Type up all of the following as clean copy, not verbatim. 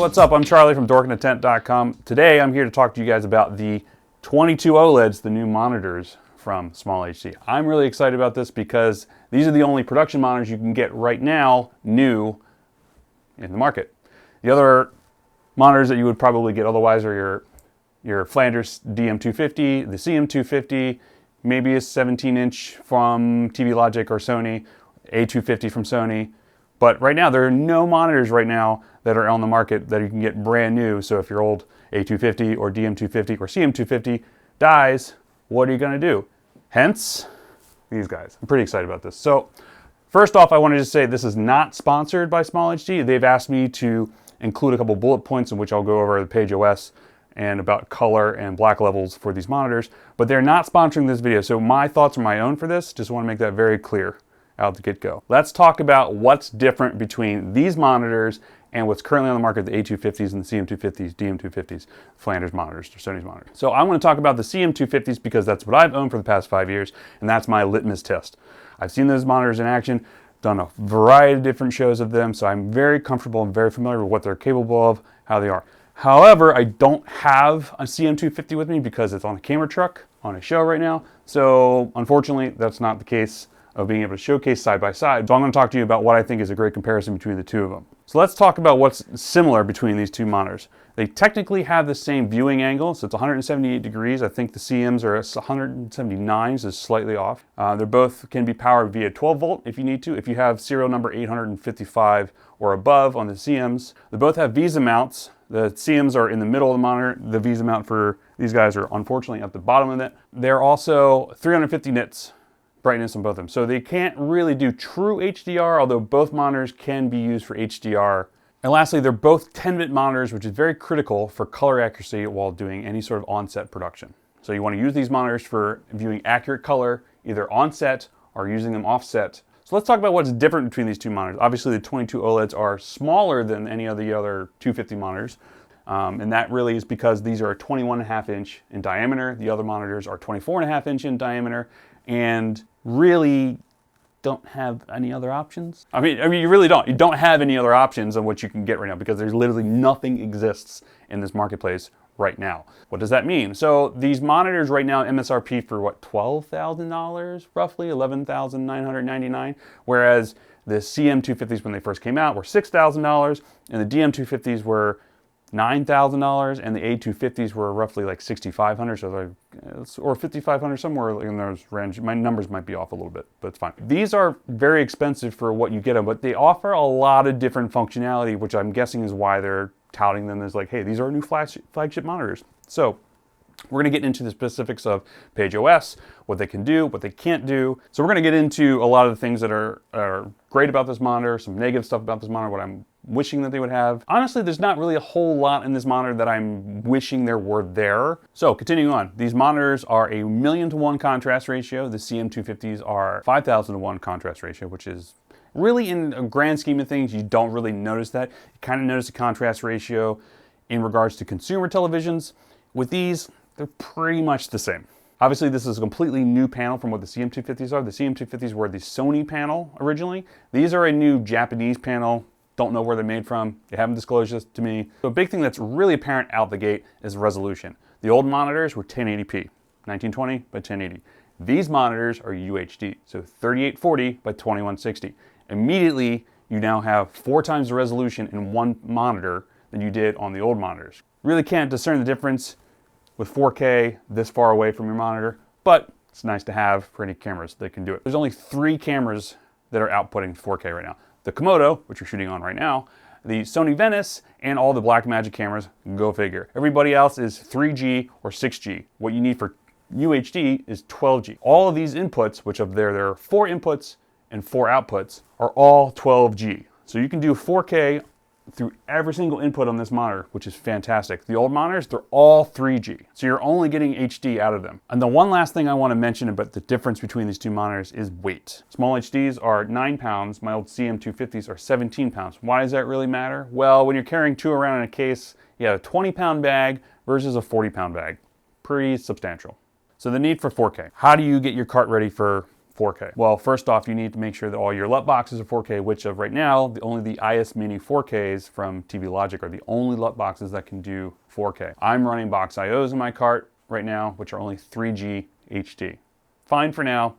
what's up? I'm Charlie from dorkinthetent.com. Today I'm here to talk to you guys about the 22 OLEDs, the new monitors from SmallHD. I'm really excited about this because these are the only production monitors you can get right now, new in the market. The other monitors that you would probably get otherwise are your Flanders CM250, the CM250, maybe a 17-inch from TV Logic or Sony, A250 from Sony. But right now, there are no monitors right now that are on the market that you can get brand new. So if your old A250 or DM250 or CM250 dies, what are you going to do? Hence, these guys. I'm pretty excited about this. So first off, I wanted to say this is not sponsored by SmallHD. They've asked me to include a couple bullet points in which I'll go over the PageOS and about color and black levels for these monitors. But they're not sponsoring this video. So my thoughts are my own for this. Just want to make that very clear out the get-go. Let's talk about what's different between these monitors and what's currently on the market, the A250s and the CM250s, DM250s, Flanders monitors, or Sony's monitors. So I want to talk about the CM250s because that's what I've owned for the past 5 years, and that's my litmus test. I've seen those monitors in action, done a variety of different shows of them, so I'm very comfortable and very familiar with what they're capable of, how they are. However, I don't have a CM250 with me because it's on a camera truck on a show right now, so unfortunately that's not the case of being able to showcase side by side. So I'm going to talk to you about what I think is a great comparison between the two of them. So let's talk about what's similar between these two monitors. They technically have the same viewing angle, so it's 178 degrees. I think the CMs are 179, so it's slightly off. They both can be powered via 12 volt if you need to, if you have serial number 855 or above on the CMs. They both have VESA mounts. The CMs are in the middle of the monitor. The VESA mount for these guys are unfortunately at the bottom of it. They're also 350 nits brightness on both of them. So they can't really do true HDR, although both monitors can be used for HDR. And lastly, they're both 10-bit monitors, which is very critical for color accuracy while doing any sort of on-set production. So you want to use these monitors for viewing accurate color, either on-set or using them off-set. So let's talk about what's different between these two monitors. Obviously, the 22 OLEDs are smaller than any of the other 250 monitors. And that really is because these are 21.5 inch in diameter. The other monitors are 24.5 inch in diameter and really don't have any other options. I mean, you really don't. You don't have any other options on what you can get right now because there's literally nothing exists in this marketplace right now. What does that mean? So these monitors right now, MSRP for what, $12,000 roughly, $11,999, whereas the CM250s when they first came out were $6,000 and the DM250s were $9,000 and the A250s were roughly like $6,500, so or $5,500, somewhere in those range. My numbers might be off a little bit, but it's fine. These are very expensive for what you get them, but they offer a lot of different functionality, which I'm guessing is why they're touting them as like, hey, these are new flagship monitors. So we're going to get into the specifics of PageOS, what they can do, what they can't do. So we're going to get into a lot of the things that are great about this monitor, some negative stuff about this monitor, what I'm wishing that they would have. Honestly, there's not really a whole lot in this monitor that I'm wishing there were there. So continuing on, these monitors are a 1,000,000 to 1 contrast ratio. The CM250s are 5,000 to 1 contrast ratio, which is really, in a grand scheme of things, you don't really notice that. You kind of notice the contrast ratio in regards to consumer televisions. With these, they're pretty much the same. Obviously, this is a completely new panel from what the CM250s are. The CM250s were the Sony panel originally. These are a new Japanese panel. Don't know where they're made from. They haven't disclosed this to me. So a big thing that's really apparent out the gate is resolution. The old monitors were 1080p, 1920 by 1080. These monitors are UHD, so 3840 by 2160. Immediately, you now have 4 times the resolution in one monitor than you did on the old monitors. Really can't discern the difference with 4K this far away from your monitor, but it's nice to have for any cameras that can do it. There's only 3 cameras that are outputting 4K right now. The Komodo, which we're shooting on right now, the Sony Venice, and all the Blackmagic cameras, go figure. Everybody else is 3G or 6G. What you need for UHD is 12G. All of these inputs, which there are 4 inputs and 4 outputs, are all 12G. So you can do 4K through every single input on this monitor, which is fantastic. The old monitors, they're all 3G, so you're only getting HD out of them. And the one last thing I want to mention about the difference between these two monitors is weight. SmallHDs are 9 pounds, my old CM250s are 17 pounds. Why does that really matter? Well, when you're carrying 2 around in a case, you have a 20-pound bag versus a 40-pound bag. Pretty substantial. So the need for 4K. How do you get your cart ready for 4K? Well, first off, you need to make sure that all your LUT boxes are 4K, which of right now, only the IS Mini 4Ks from TV Logic are the only LUT boxes that can do 4K. I'm running box IOs in my cart right now, which are only 3G HD. Fine for now.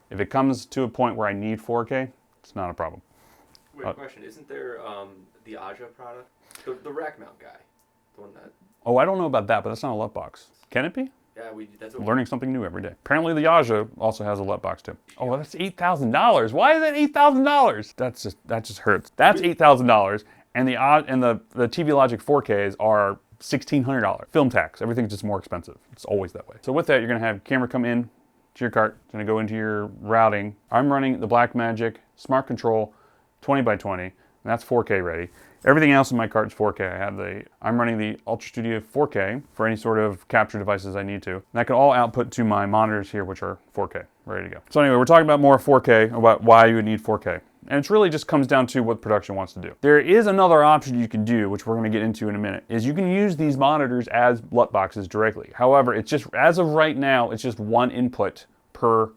If it comes to a point where I need 4K, it's not a problem. Wait, question. Isn't there the Aja product? The rack mount guy. The one that... Oh, I don't know about that, but that's not a LUT box. Can it be? Yeah, that's what Learning something new every day. Apparently the Aja also has a LUT box too. Oh, that's $8,000. Why is that $8,000? That just hurts. That's $8,000, and the TV Logic 4Ks are $1,600. Film tax, everything's just more expensive. It's always that way. So with that, you're gonna have camera come in to your cart. It's gonna go into your routing. I'm running the Blackmagic Smart Control 20x20, and that's 4K ready. Everything else in my cart is 4K. I'm running the Ultra Studio 4K for any sort of capture devices I need to. And that can all output to my monitors here, which are 4K, ready to go. So anyway, we're talking about more 4K, about why you would need 4K. And it really just comes down to what production wants to do. There is another option you can do, which we're gonna get into in a minute, is you can use these monitors as LUT boxes directly. However, it's just, as of right now, it's just one input per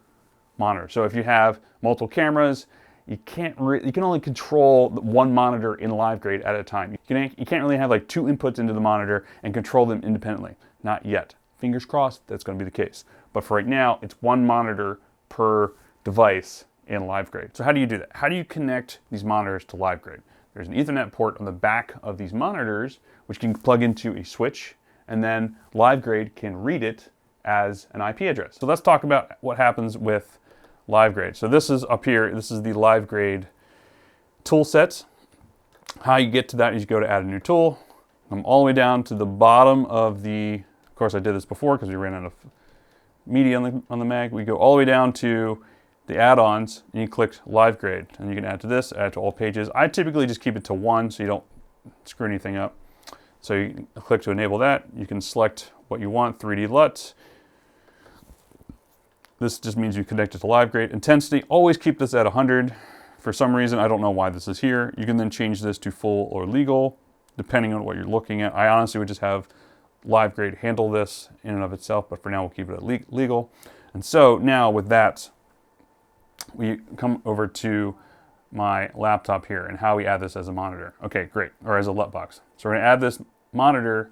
monitor. So if you have multiple cameras, you can only control one monitor in LiveGrade at a time. You can't really have like two inputs into the monitor and control them independently. Not yet. Fingers crossed that's going to be the case. But for right now, it's one monitor per device in LiveGrade. So how do you do that? How do you connect these monitors to LiveGrade? There's an Ethernet port on the back of these monitors, which can plug into a switch, and then LiveGrade can read it as an IP address. So let's talk about what happens with LiveGrade. So this is up here, this is the LiveGrade tool sets. How you get to that is you go to add a new tool. I'm all the way down to the bottom of of course I did this before because we ran out of media on the Mac. We go all the way down to the add-ons and you click LiveGrade. And you can add to this, add to all pages. I typically just keep it to 1 so you don't screw anything up. So you click to enable that. You can select what you want, 3D LUTs. This just means you connect it to LiveGrade. Intensity, always keep this at 100. For some reason, I don't know why this is here. You can then change this to full or legal, depending on what you're looking at. I honestly would just have LiveGrade handle this in and of itself, but for now we'll keep it at legal. And so now with that, we come over to my laptop here and how we add this as a monitor. Okay, great, or as a LUT box. So we're gonna add this monitor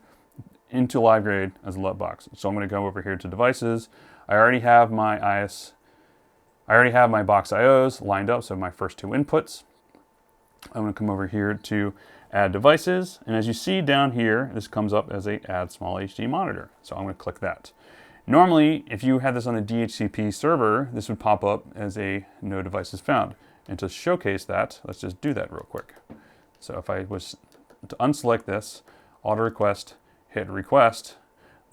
into LiveGrade as a LUT box. So I'm gonna go over here to devices. I already have my box IOs lined up, so my first two inputs. I'm gonna come over here to add devices, and as you see down here, this comes up as a add SmallHD monitor. So I'm gonna click that. Normally, if you had this on a DHCP server, this would pop up as a no devices found. And to showcase that, let's just do that real quick. So if I was to unselect this, auto request, hit request,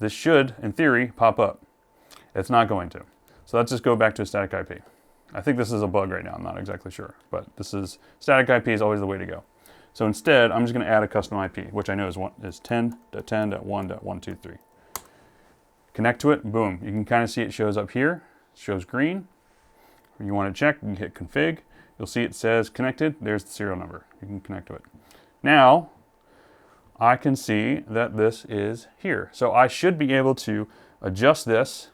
this should, in theory, pop up. It's not going to. So let's just go back to a static IP. I think this is a bug right now, I'm not exactly sure, but static IP is always the way to go. So instead, I'm just gonna add a custom IP, which I know is 10.10.1.123. Connect to it, boom. You can kind of see it shows up here, it shows green. If you wanna check, you can hit config. You'll see it says connected, there's the serial number. You can connect to it. Now, I can see that this is here. So I should be able to adjust this,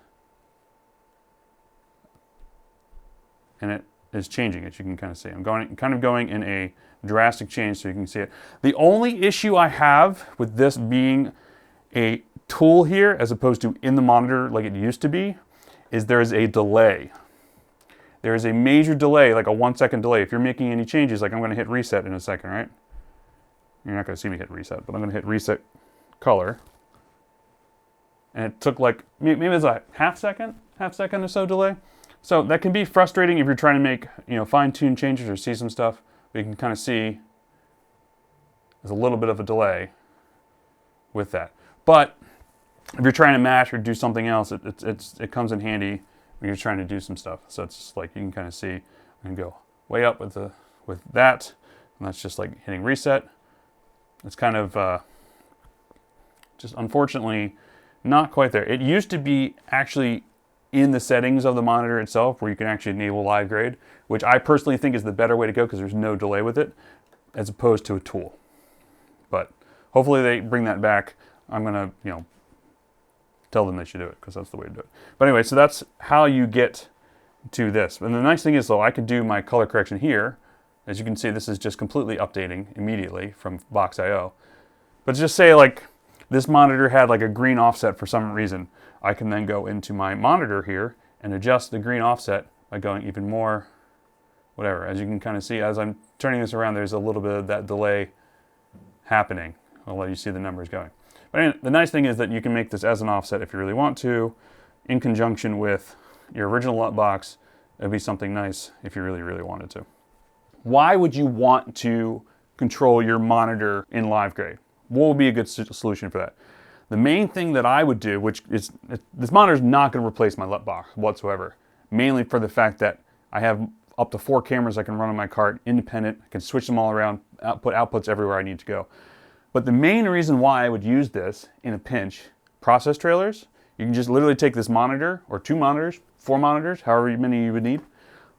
and it is changing, as you can kind of see. I'm kind of going in a drastic change so you can see it. The only issue I have with this being a tool here as opposed to in the monitor like it used to be is there is a delay. There is a major delay, like a 1 second delay. If you're making any changes, like I'm gonna hit reset in a second, right? You're not gonna see me hit reset, but I'm gonna hit reset color. And it took like, maybe it's a half second or so delay. So that can be frustrating if you're trying to make, fine-tune changes or see some stuff. But you can kind of see there's a little bit of a delay with that. But if you're trying to match or do something else, it comes in handy when you're trying to do some stuff. So it's just like you can kind of see and go way up with that, and that's just like hitting reset. It's kind of just unfortunately not quite there. It used to be actually in the settings of the monitor itself where you can actually enable LiveGrade, which I personally think is the better way to go because there's no delay with it as opposed to a tool. But hopefully they bring that back. I'm gonna, tell them they should do it because that's the way to do it. But anyway, so that's how you get to this. And the nice thing is though, I can do my color correction here. As you can see, this is just completely updating immediately from Box.io. But just say like this monitor had like a green offset for some reason. I can then go into my monitor here and adjust the green offset by going even more, whatever. As you can kind of see, as I'm turning this around, there's a little bit of that delay happening. I'll let you see the numbers going. But anyway, the nice thing is that you can make this as an offset if you really want to, in conjunction with your original LUT box. It'd be something nice if you really, really wanted to. Why would you want to control your monitor in LiveGrade? What would be a good solution for that? The main thing that I would do, which is, this monitor is not going to replace my LUT box whatsoever, mainly for the fact that I have up to 4 cameras I can run on my cart, independent. I can switch them all around, outputs everywhere I need to go. But the main reason why I would use this in a pinch, process trailers, you can just literally take this monitor, or 2 monitors, 4 monitors, however many you would need,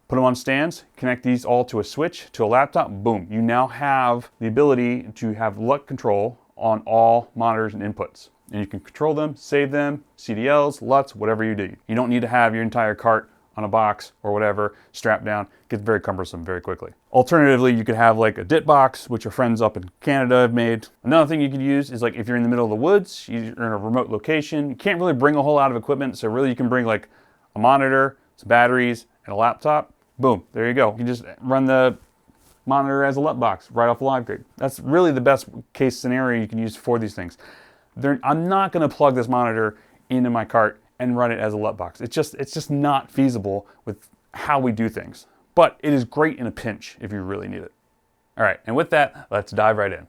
put them on stands, connect these all to a switch, to a laptop, boom. You now have the ability to have LUT control on all monitors and inputs. And you can control them, save them, CDLs, LUTs, whatever you do. You don't need to have your entire cart on a box or whatever, strapped down. It gets very cumbersome very quickly. Alternatively, you could have like a DIT box, which your friends up in Canada have made. Another thing you could use is like if you're in the middle of the woods, you're in a remote location, you can't really bring a whole lot of equipment, so really you can bring like a monitor, some batteries, and a laptop. Boom, there you go. You can just run the monitor as a LUT box right off LiveGrade. That's really the best case scenario you can use for these things. I'm not gonna plug this monitor into my cart and run it as a LUT box. It's just not feasible with how we do things. But it is great in a pinch if you really need it. All right, and with that, let's dive right in.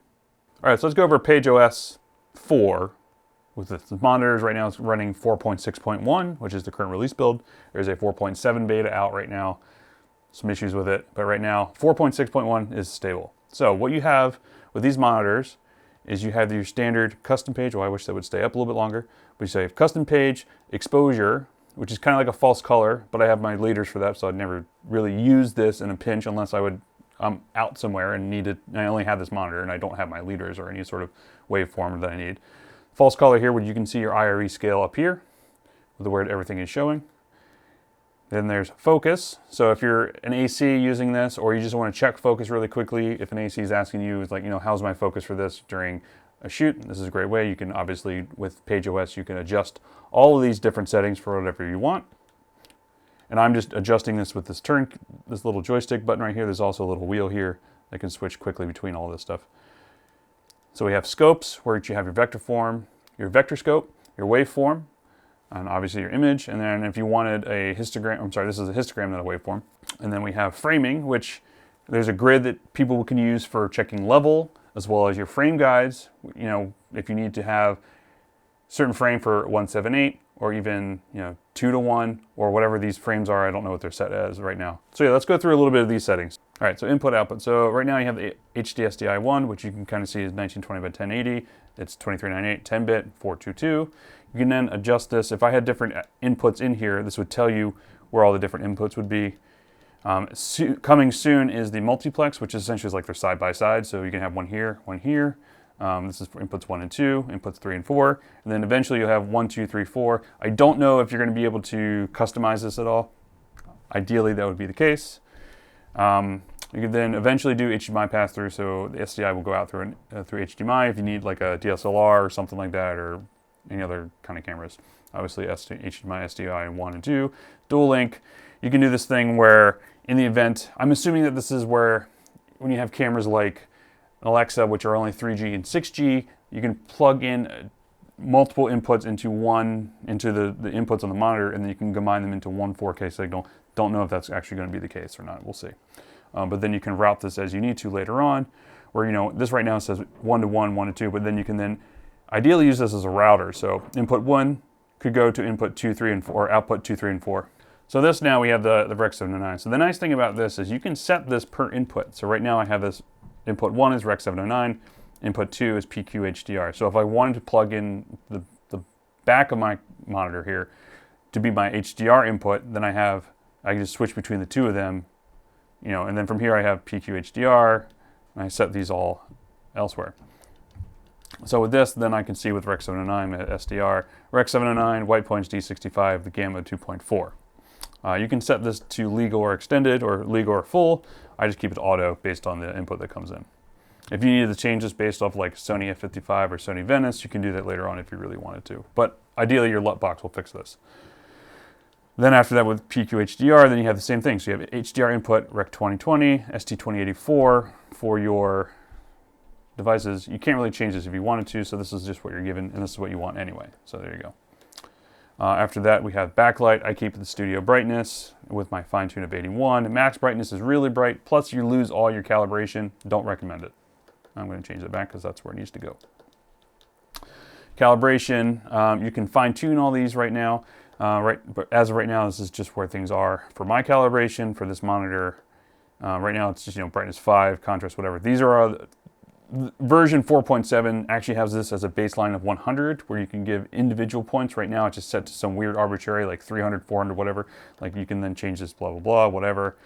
All right, so let's go over PageOS 4. With the monitors right now, it's running 4.6.1, which is the current release build. There's a 4.7 beta out right now. Some issues with it, but right now 4.6.1 is stable. So what you have with these monitors is you have your standard custom page. Oh, I wish that would stay up a little bit longer. But you say custom page exposure, which is kind of like a false color, but I have my leaders for that, so I'd never really use this in a pinch unless I'm out somewhere and I only have this monitor and I don't have my leaders or any sort of waveform that I need. False color here, where you can see your IRE scale up here, with where everything is showing. Then there's focus. So if you're an AC using this, or you just want to check focus really quickly, if an AC is asking you, it's like, how's my focus for this during a shoot? This is a great way. You can obviously, with PageOS, you can adjust all of these different settings for whatever you want. And I'm just adjusting this with this little joystick button right here. There's also a little wheel here that can switch quickly between all this stuff. So we have scopes, where you have your vector form, your vector scope, your waveform, and obviously your image. And then if you wanted a histogram, I'm sorry, this is a histogram, not a waveform. And then we have framing, which there's a grid that people can use for checking level, as well as your frame guides. If you need to have certain frame for 178, or even 2:1, or whatever these frames are. I don't know what they're set as right now. So yeah, let's go through a little bit of these settings. All right, so input output. So right now you have the HD SDI1, which you can kind of see is 1920 by 1080. It's 2398, 10-bit, 422. You can then adjust this. If I had different inputs in here, this would tell you where all the different inputs would be. Coming soon is the multiplex, which essentially is like they're side by side. So you can have one here, one here. This is for inputs 1 and 2, inputs 3 and 4, and then eventually you'll have 1, 2, 3, 4. I don't know if you're going to be able to customize this at all. Ideally, that would be the case. You can then eventually do HDMI pass-through, so the SDI will go out through HDMI if you need like a DSLR or something like that, or any other kind of cameras. Obviously, HDMI, SDI 1 and 2. Dual link, you can do this thing where in the event, I'm assuming that this is where when you have cameras like Alexa, which are only 3G and 6G, you can plug in multiple inputs into the inputs on the monitor, and then you can combine them into one 4K signal. Don't know if that's actually going to be the case or not. We'll see. But then you can route this as you need to later on, where this right now says 1 to 1, 1 to 2, but then you can then ideally use this as a router. So input 1 could go to input 2, 3, and 4, or output 2, 3, and 4. So this now we have the Rec 709. So the nice thing about this is you can set this per input. So right now I have this. Input 1 is Rec 709, input 2 is PQ HDR. So if I wanted to plug in the back of my monitor here to be my HDR input, then I can just switch between the two of them, and then from here I have PQ HDR, and I set these all elsewhere. So with this, then I can see with Rec 709 at SDR, Rec 709, White Point HD65, the gamma 2.4. You can set this to legal or extended or legal or full. I just keep it auto based on the input that comes in. If you needed to change this based off like Sony F55 or Sony Venice, you can do that later on if you really wanted to. But ideally, your LUT box will fix this. Then after that with PQ HDR, then you have the same thing. So you have HDR input, Rec 2020, ST2084 for your devices. You can't really change this if you wanted to, so this is just what you're given, and this is what you want anyway. So there you go. After that, we have backlight. I keep the studio brightness with my fine tune of 81. Max brightness is really bright, plus you lose all your calibration. Don't recommend it. I'm going to change it back because that's where it needs to go. Calibration, you can fine tune all these right now. But as of right now, this is just where things are for my calibration for this monitor. Right now, it's just brightness 5, contrast, whatever. These are version 4.7 actually has this as a baseline of 100, where you can give individual points. Right now, it's just set to some weird arbitrary, like 300, 400, whatever. Like you can then change this, blah blah blah, whatever.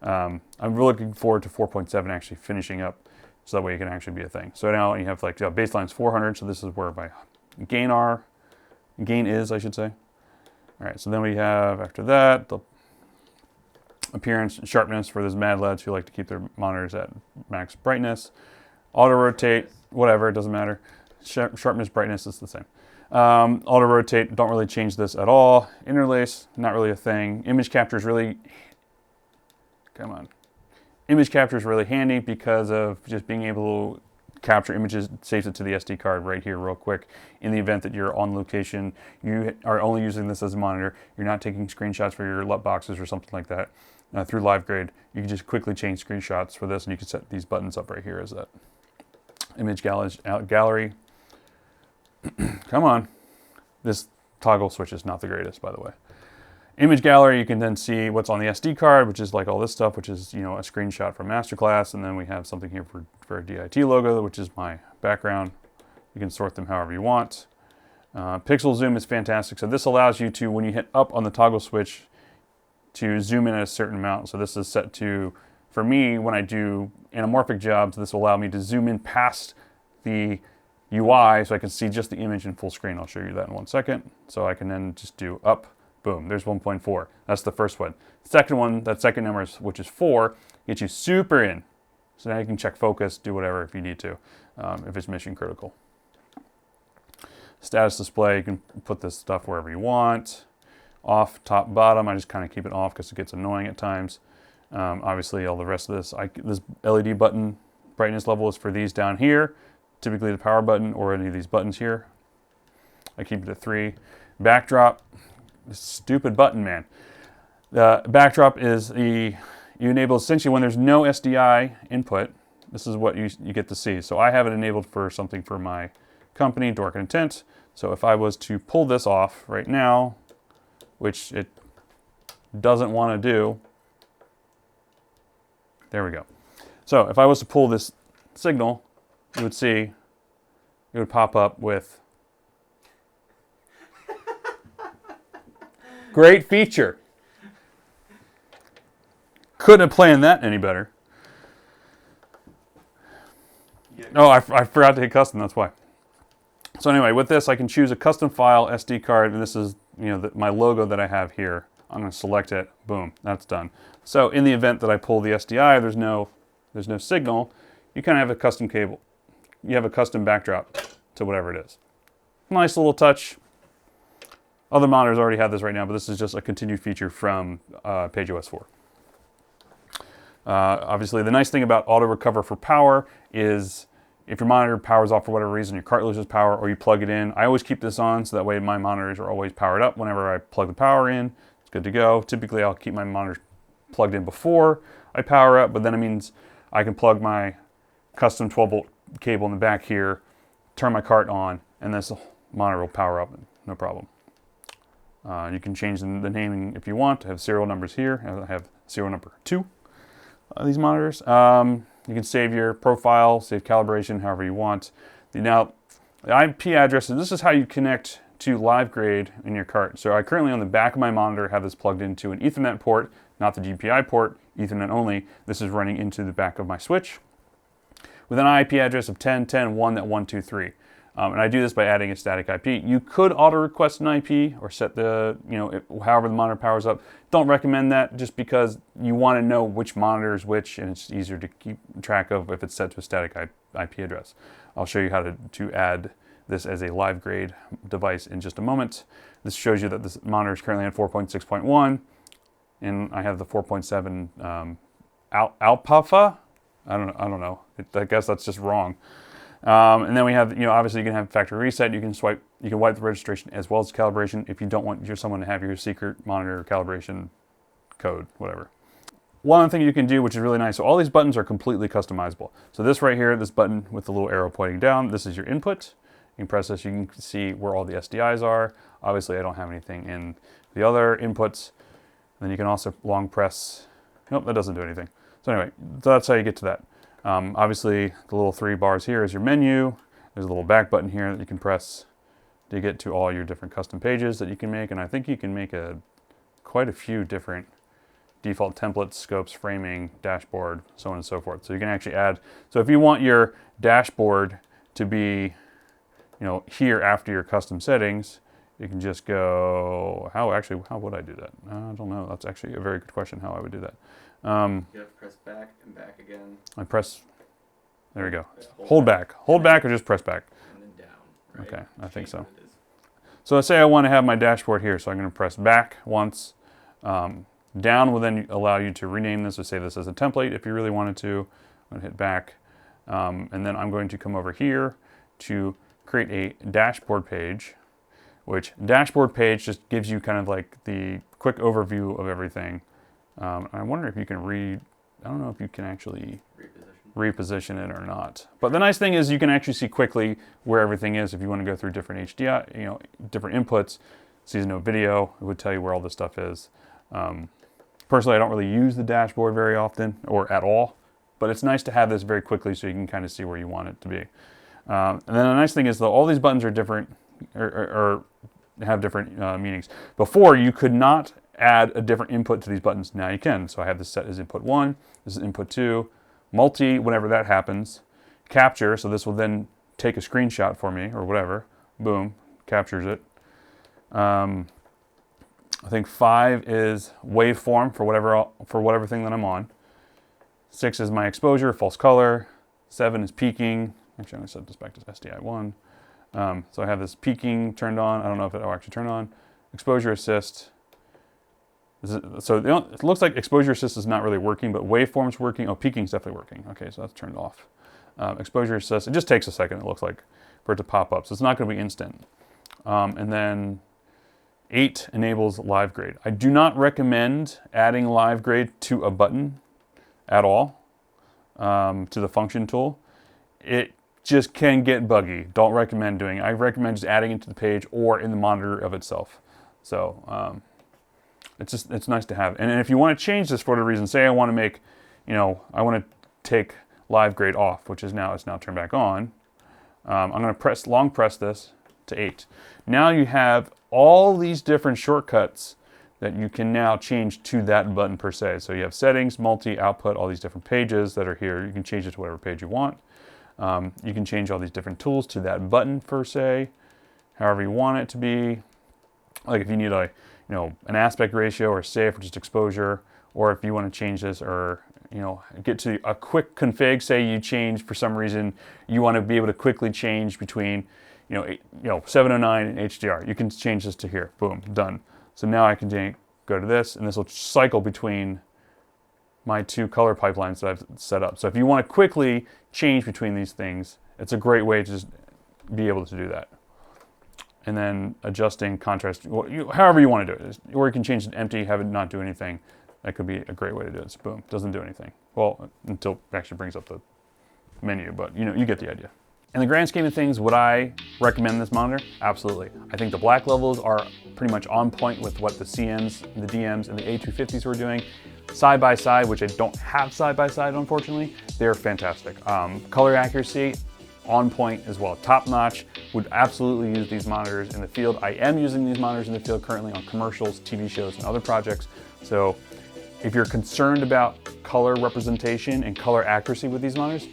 I'm really looking forward to 4.7 actually finishing up, so that way it can actually be a thing. So now you have like baseline's 400, so this is where my gain is, I should say. All right, so then we have, after that, the appearance and sharpness for those mad lads who like to keep their monitors at max brightness. Auto rotate, whatever, it doesn't matter. Sharpness, brightness, it's the same. Auto rotate, don't really change this at all. Interlace, not really a thing. Image capture is really, Image capture is really handy because of just being able to capture images, saves it to the SD card right here real quick. In the event that you're on location, you are only using this as a monitor, you're not taking screenshots for your LUT boxes or something like that. Through LiveGrade, you can just quickly change screenshots for this, and you can set these buttons up right here as that. Image gallery. Come on. This toggle switch is not the greatest, by the way. Image gallery, you can then see what's on the SD card, which is like all this stuff, which is a screenshot from Masterclass, and then we have something here for a DIT logo, which is my background. You can sort them however you want. Pixel zoom is fantastic. So this allows you to, when you hit up on the toggle switch, to zoom in at a certain amount. So this is set to, for me, when I do anamorphic jobs, this will allow me to zoom in past the UI so I can see just the image in full screen. I'll show you that in 1 second. So I can then just do up. Boom, there's 1.4. That's the first one. Second one, that second number, which is 4, gets you super in. So now you can check focus, do whatever if you need to, if it's mission critical. Status display, you can put this stuff wherever you want. Off, top, bottom, I just kind of keep it off because it gets annoying at times. Obviously, all the rest of this, this LED button brightness level is for these down here, typically the power button or any of these buttons here. I keep it at 3. Backdrop. Stupid button, man. The backdrop is you enable essentially when there's no SDI input. This is what you get to see. So I have it enabled for something for my company, Dork and Intent. So if I was to pull this off right now, which it doesn't want to do, there we go. So if I was to pull this signal, you would see it would pop up with great feature. Couldn't have planned that any better. Yeah. Oh, I forgot to hit custom, that's why. So anyway, with this, I can choose a custom file SD card, and this is my logo that I have here. I'm going to select it. Boom, that's done. So in the event that I pull the SDI, there's no signal. You kind of have a custom cable. You have a custom backdrop to whatever it is. Nice little touch. Other monitors already have this right now, but this is just a continued feature from PageOS 4. Obviously, the nice thing about auto recover for power is if your monitor powers off for whatever reason, your cart loses power, or you plug it in. I always keep this on so that way my monitors are always powered up whenever I plug the power in. It's good to go. Typically, I'll keep my monitors plugged in before I power up, but then it means I can plug my custom 12-volt cable in the back here, turn my cart on, and this monitor will power up, no problem. You can change the naming if you want. I have serial numbers here. I have serial number 2 of these monitors. You can save your profile, save calibration, however you want. Now, the IP addresses, this is how you connect to LiveGrade in your cart. So I currently on the back of my monitor have this plugged into an Ethernet port, not the GPI port, Ethernet only. This is running into the back of my switch with an IP address of 10.10.1.123. And I do this by adding a static IP. You could auto request an IP or set the, however the monitor powers up. Don't recommend that just because you want to know which monitor is which, and it's easier to keep track of if it's set to a static IP address. I'll show you how to add this as a LiveGrade device in just a moment. This shows you that this monitor is currently on 4.6.1, and I have the 4.7 alpha. I don't know. I guess that's just wrong. And then we have, obviously you can have factory reset. You can wipe the registration as well as calibration if you don't want someone to have your secret monitor calibration code, whatever. One other thing you can do, which is really nice, so all these buttons are completely customizable. So this right here, this button with the little arrow pointing down, this is your input. You can press this, you can see where all the SDIs are. Obviously I don't have anything in the other inputs. And then you can also long press, nope, that doesn't do anything. So anyway, that's how you get to that. Obviously the little 3 bars here is your menu. There's a little back button here that you can press to get to all your different custom pages that you can make. And I think you can make quite a few different default templates, scopes, framing, dashboard, so on and so forth. So you can actually add, so if you want your dashboard to be, here after your custom settings, you can just go, how would I do that? I don't know. That's actually a very good question, how I would do that. You have to press back and back again. I press, there we go. Yeah, hold back or just press back? And then down, right? Okay, I think so. What it is. So let's say I want to have my dashboard here, so I'm going to press back once. Down will then allow you to rename this or save this as a template if you really wanted to. I'm going to hit back. And then I'm going to come over here to create a dashboard page, which dashboard page just gives you kind of like the quick overview of everything. I wonder if you can I don't know if you can actually reposition it or not. But the nice thing is you can actually see quickly where everything is. If you want to go through different HDI, different inputs, season no video, it would tell you where all this stuff is. Personally, I don't really use the dashboard very often or at all, but it's nice to have this very quickly so you can kind of see where you want it to be. And then the nice thing is that all these buttons are different or have different meanings. Before, you could not add a different input to these buttons. Now you can. So I have this set as input 1, this is input 2, multi, whenever that happens, capture, so this will then take a screenshot for me or whatever, boom, captures it. I think 5 is waveform for whatever thing that I'm on. 6 is my exposure, false color. 7 is peaking. Actually, I'm going to set this back to SDI1. So I have this peaking turned on. I don't know if it will actually turn on. Exposure assist. So it looks like exposure assist is not really working, but waveform's working. Oh, peaking's definitely working. Okay, so that's turned off. Exposure assist, it just takes a second, it looks like, for it to pop up. So it's not going to be instant. And then 8 enables LiveGrade. I do not recommend adding LiveGrade to a button at all, to the function tool. It just can get buggy. Don't recommend doing it. I recommend just adding it to the page or in the monitor of itself. So it's nice to have. And if you want to change this for the reason, say I want to make, I want to take LiveGrade off, which is now, it's now turned back on. I'm going to long press this to 8. Now you have all these different shortcuts that you can now change to that button per se. So you have settings, multi, output, all these different pages that are here. You can change it to whatever page you want. You can change all these different tools to that button per se, however you want it to be. Like if you need an aspect ratio or safe or just exposure, or if you want to change this or get to a quick config. Say you change for some reason, you want to be able to quickly change between 709 and HDR. You can change this to here. Boom, done. So now I can go to this, and this will cycle between my 2 color pipelines that I've set up. So if you want to quickly change between these things, it's a great way to just be able to do that. And then adjusting contrast, however you want to do it. Or you can change it empty, have it not do anything. That could be a great way to do it. So boom, doesn't do anything. Well, until it actually brings up the menu, but you get the idea. In the grand scheme of things, would I recommend this monitor? Absolutely. I think the black levels are pretty much on point with what the CMs, the DMs, and the A250s were doing. Side by side, which I don't have side by side, unfortunately, they're fantastic. Color accuracy, on point as well. Top notch. Would absolutely use these monitors in the field. I am using these monitors in the field currently on commercials, TV shows, and other projects. So if you're concerned about color representation and color accuracy with these monitors,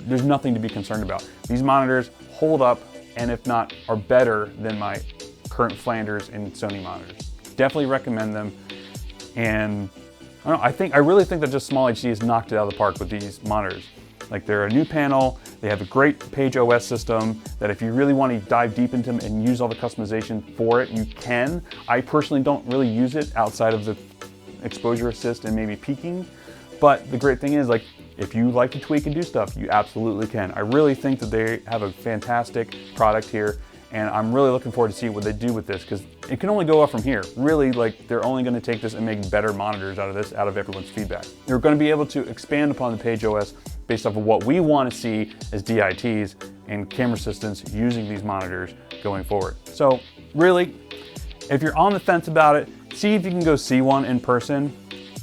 there's nothing to be concerned about. These monitors hold up, and if not, are better than my current Flanders and Sony monitors. Definitely recommend them. And I don't know, I really think that just SmallHD has knocked it out of the park with these monitors. Like, they're a new panel, they have a great PageOS system that if you really want to dive deep into them and use all the customization for it, you can. I personally don't really use it outside of the exposure assist and maybe peaking. But the great thing is, like, if you like to tweak and do stuff, you absolutely can. I really think that they have a fantastic product here, and I'm really looking forward to see what they do with this, because it can only go up from here. Really, like, they're only going to take this and make better monitors out of this, out of everyone's feedback. They're going to be able to expand upon the PageOS based off of what we want to see as DITs and camera assistants using these monitors going forward. So really, if you're on the fence about it, see if you can go see one in person.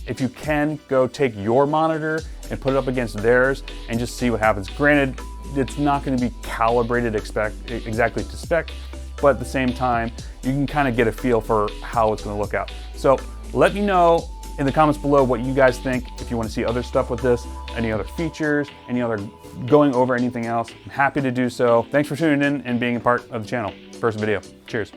If you can, go take your monitor and put it up against theirs and just see what happens. Granted, it's not going to be calibrated exactly to spec, but at the same time, you can kind of get a feel for how it's going to look out. So let me know in the comments below what you guys think. If you want to see other stuff with this, any other features, any other going over anything else, I'm happy to do so. Thanks for tuning in and being a part of the channel. First video. Cheers.